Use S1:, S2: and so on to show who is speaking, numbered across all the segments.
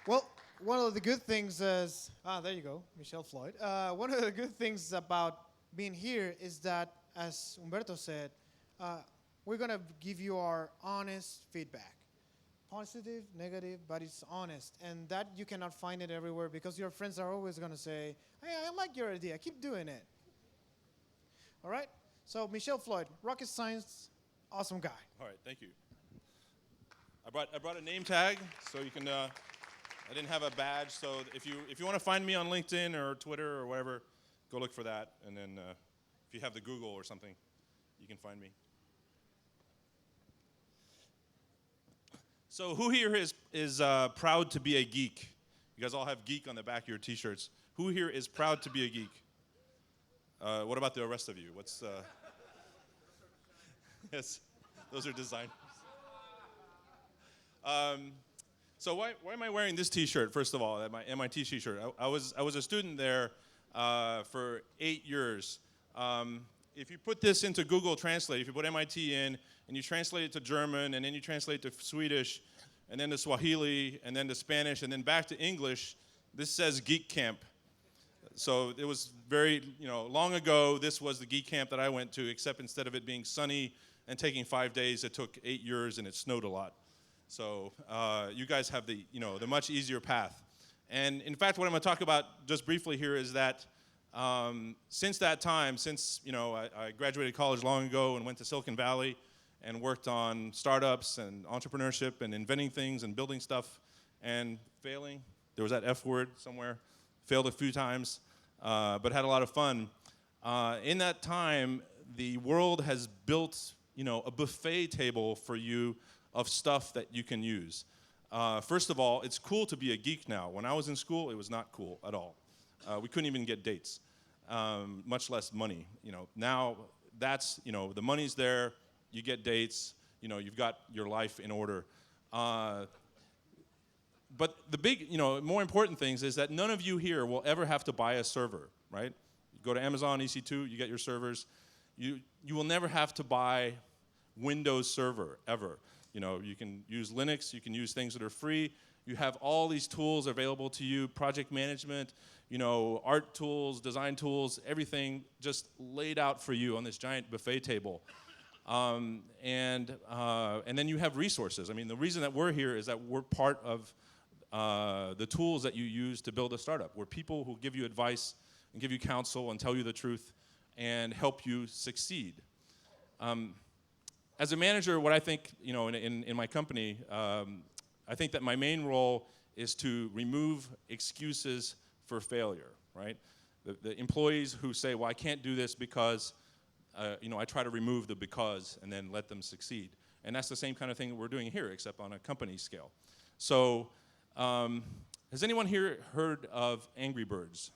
S1: Well, one of the good things is, there you go, Michelle Floyd. One of the good things about being here is that, as Humberto said, uh, we're going to give you our honest feedback. Positive, negative, but it's honest. And that you cannot find it everywhere because your friends are always going to say, hey, I like your idea, keep doing it. All right? So, Michelle Floyd, rocket science, awesome guy.
S2: All right, thank you. I brought a name tag so you can. I didn't have a badge, so if you want to find me on LinkedIn or Twitter or whatever, go look for that. And then if you have the Google or something, you can find me. So who here is proud to be a geek? You guys all have geek on the back of your T-shirts. Who here is proud to be a geek? What about the rest of you? What's yes, those are designers. So why am I wearing this T-shirt? First of all, my MIT T-shirt. I was a student there for 8 years. If you put this into Google Translate, if you put MIT in and you translate it to German and then you translate it to Swedish and then to Swahili and then to Spanish and then back to English, this says Geek Camp. So it was very, long ago, this was the Geek Camp that I went to, except instead of it being sunny and taking 5 days, it took 8 years and it snowed a lot. So you guys have the much easier path. And in fact, what I'm going to talk about just briefly here is that since that time, I graduated college long ago and went to Silicon Valley and worked on startups and entrepreneurship and inventing things and building stuff and failing. There was that F word somewhere. Failed a few times, but had a lot of fun. In that time, the world has built, a buffet table for you of stuff that you can use. First of all, it's cool to be a geek now. When I was in school, it was not cool at all. We couldn't even get dates, much less money. Now that's, the money's there, you get dates, you've got your life in order. But the big, more important things is that none of you here will ever have to buy a server, right? You go to Amazon EC2, you get your servers. You will never have to buy Windows Server, ever. You can use Linux, you can use things that are free. You have all these tools available to you, project management, art tools, design tools, everything just laid out for you on this giant buffet table. And then you have resources. I mean, the reason that we're here is that we're part of the tools that you use to build a startup. We're people who give you advice and give you counsel and tell you the truth and help you succeed. As a manager, what I think, in my company, I think that my main role is to remove excuses for failure, right? The employees who say, well, I can't do this because, I try to remove the because and then let them succeed. And that's the same kind of thing that we're doing here, except on a company scale. So, has anyone here heard of Angry Birds?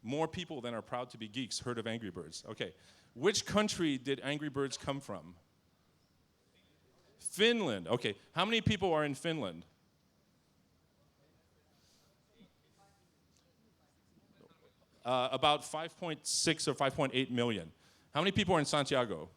S2: More people than are proud to be geeks heard of Angry Birds. Okay. Which country did Angry Birds come from? Finland. Okay. How many people are in Finland? About 5.6 or 5.8 million. How many people are in Santiago?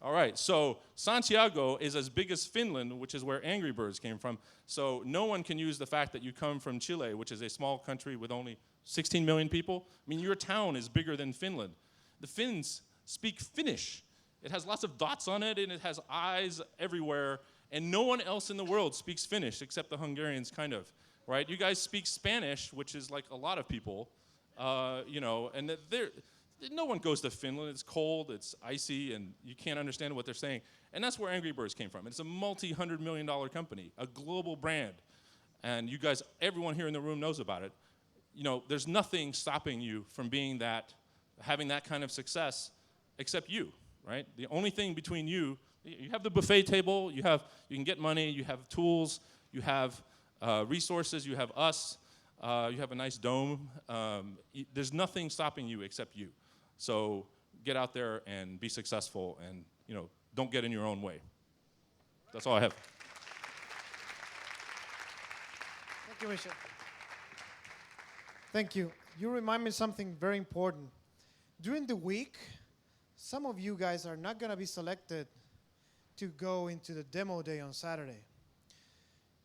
S2: All right, so Santiago is as big as Finland, which is where Angry Birds came from. So no one can use the fact that you come from Chile, which is a small country with only 16 million people. I mean, your town is bigger than Finland. The Finns speak Finnish. It has lots of dots on it, and it has eyes everywhere. And no one else in the world speaks Finnish except the Hungarians, kind of, right? You guys speak Spanish, which is like a lot of people, and no one goes to Finland. It's cold, it's icy, and you can't understand what they're saying. And that's where Angry Birds came from. It's a multi-$100-million company, a global brand. And you guys, everyone here in the room knows about it. There's nothing stopping you from having that kind of success except you, right? The only thing between you have the buffet table, you can get money, you have tools, you have resources, you have us, you have a nice dome. There's nothing stopping you except you. So get out there and be successful and, don't get in your own way. That's all I have.
S1: Thank you, Michelle. Thank you. You remind me something very important. During the week, some of you guys are not going to be selected to go into the demo day on Saturday.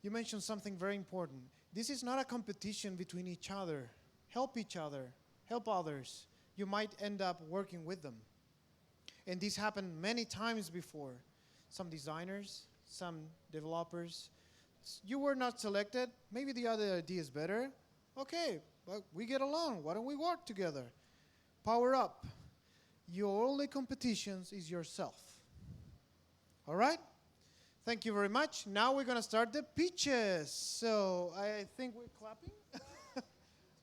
S1: You mentioned something very important. This is not a competition between each other. Help each other, help others. You might end up working with them. And this happened many times before. Some designers, some developers. You were not selected. Maybe the other idea is better. Okay, but we get along. Why don't we work together? Power up. Your only competition is yourself. All right? Thank you very much. Now we're going to start the pitches. So I think we're clapping.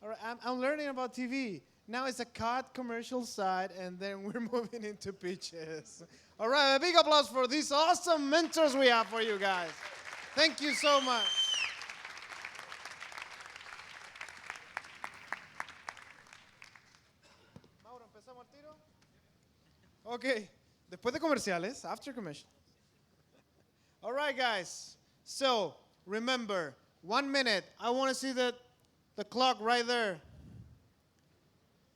S1: All right, I'm learning about TV. Now it's a cut commercial side, and then we're moving into pitches. All right, a big applause for these awesome mentors we have for you guys. Thank you so much. Mauro, ¿empezamos el tiro? Okay, después de comerciales, after commercial. All right, guys. So remember, 1 minute. I want to see the clock right there.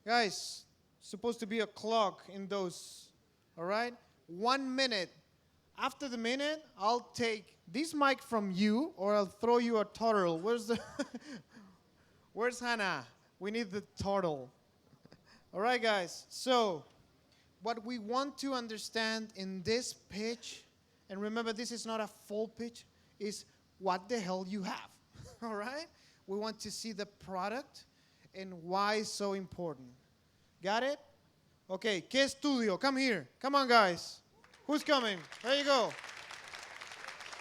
S1: Guys, supposed to be a clock in those. All right? 1 minute. After the minute, I'll take this mic from you, or I'll throw you a turtle. Where's Hannah? We need the turtle. All right, guys. So what we want to understand in this pitch, and remember, this is not a full pitch, is what the hell you have. All right? We want to see the product and why it's so important. Got it? Okay, ¿qué estudio? Come here. Come on, guys. Who's coming? There you go.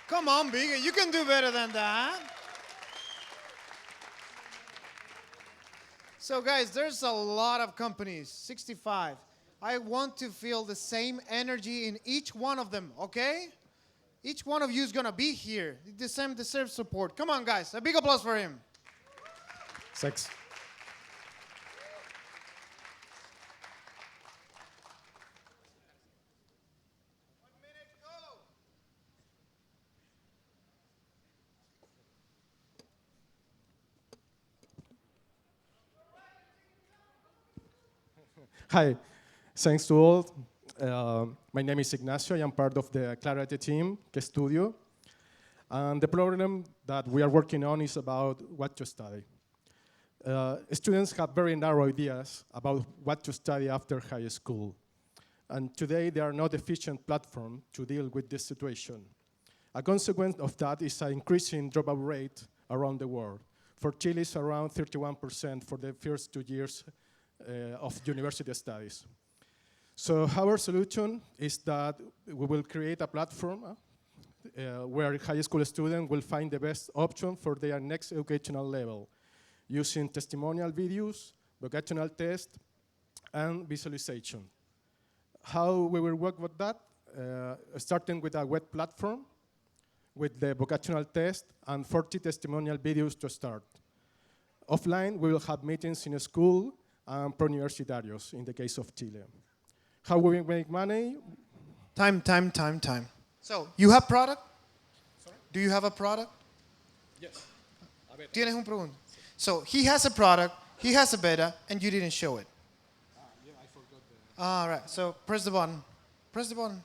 S1: Come on, Big. You can do better than that. So, guys, there's a lot of companies, 65. I want to feel the same energy in each one of them, okay? Each one of you is going to be here. The same deserves support. Come on, guys. A big applause for him.
S3: Thanks. Hi, thanks to all. My name is Ignacio. I am part of the Clarity team, Que Studio. And the problem that we are working on is about what to study. Students have very narrow ideas about what to study after high school. And today, they are not efficient platform to deal with this situation. A consequence of that is an increasing dropout rate around the world. For Chile, it's around 31% for the first 2 years of university studies. So our solution is that we will create a platform where high school students will find the best option for their next educational level, using testimonial videos, vocational tests, and visualization. How we will work with that? Starting with a web platform, with the vocational test and 40 testimonial videos to start. Offline, we will have meetings in a school and pro-universitarios in the case of Chile. How we make money?
S1: Time. So, you have product?
S3: Sorry?
S1: Do you have a product?
S3: Yes.
S1: Tienes un pregunta. So, he has a product, he has a beta, and you didn't show it.
S3: Yeah, I forgot the...
S1: All right, so press the button. Press the button.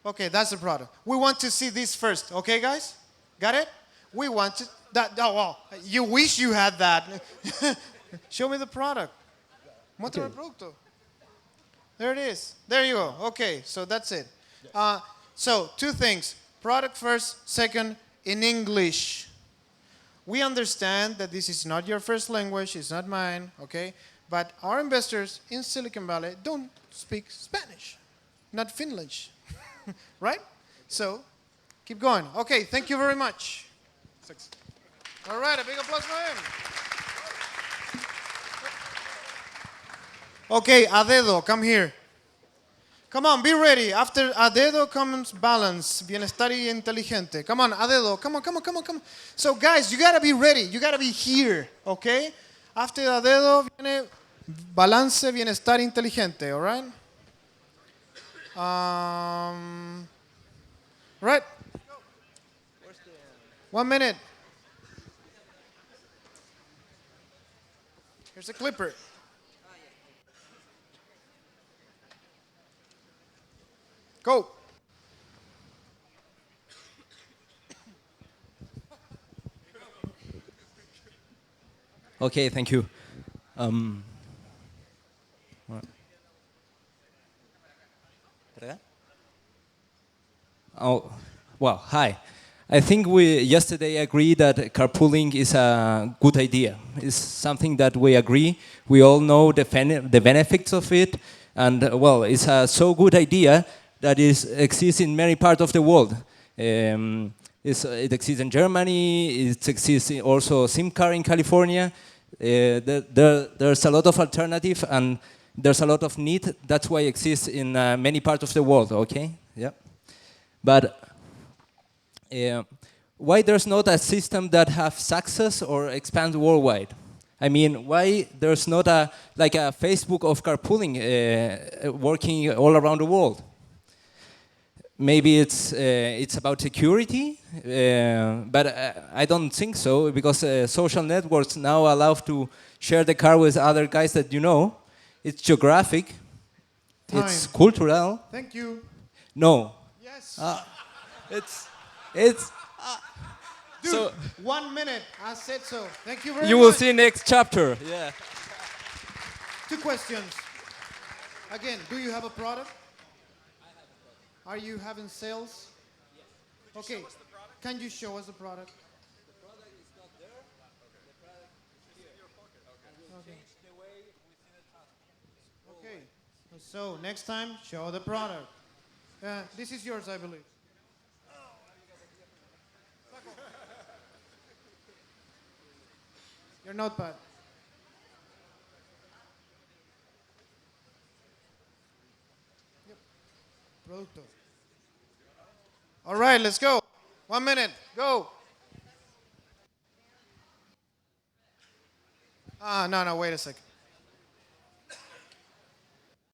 S1: Okay, that's the product. We want to see this first, okay, guys? Got it? We want to... Oh, well, you wish you had that. Show me the product. Muestra el producto. There it is. There you go. Okay, so that's it. Yes. So, 2 things. Product first. Second, in English. We understand that this is not your first language. It's not mine, okay? But our investors in Silicon Valley don't speak Spanish, not Finnish, right? So, keep going. Okay, thank you very much.
S3: Thanks.
S1: All right, a big applause for him. Okay, a dedo, come here. Come on, be ready. After a dedo comes balance, bienestar y inteligente. Come on, a dedo. Come on. So, guys, you gotta be ready. You gotta be here, okay? After a dedo viene balance, bienestar, inteligente, all right? Right. 1 minute. Here's a clipper. Go.
S4: Okay, thank you. Um, oh, well, hi. I think we yesterday agreed that carpooling is a good idea. It's something that we agree. We all know the benefits of it, and well, it's a so good idea that exists in many parts of the world. It exists in Germany. It exists also SIM car in California. There's a lot of alternative and there's a lot of need. That's why it exists in many parts of the world. Okay, yeah. But uh, why there's not a system that have success or expands worldwide? I mean, why there's not a like a Facebook of carpooling working all around the world? Maybe it's about security, but I don't think so because social networks now allow to share the car with other guys that you know. It's geographic, it's
S1: Time.
S4: cultural.
S1: Thank you.
S4: No,
S1: Yes.
S4: it's it's
S1: Dude,
S4: so
S1: 1 minute. I said so. Thank you very
S4: you will
S1: much.
S4: see next chapter. Yeah.
S1: 2 questions. Again, do you have a product? Are you having sales? Okay. Can you show us the product? Okay. So next time, show the product. This is yours, I believe. Your notepad. Producto. All right, let's go. 1 minute. Go. No, wait a second.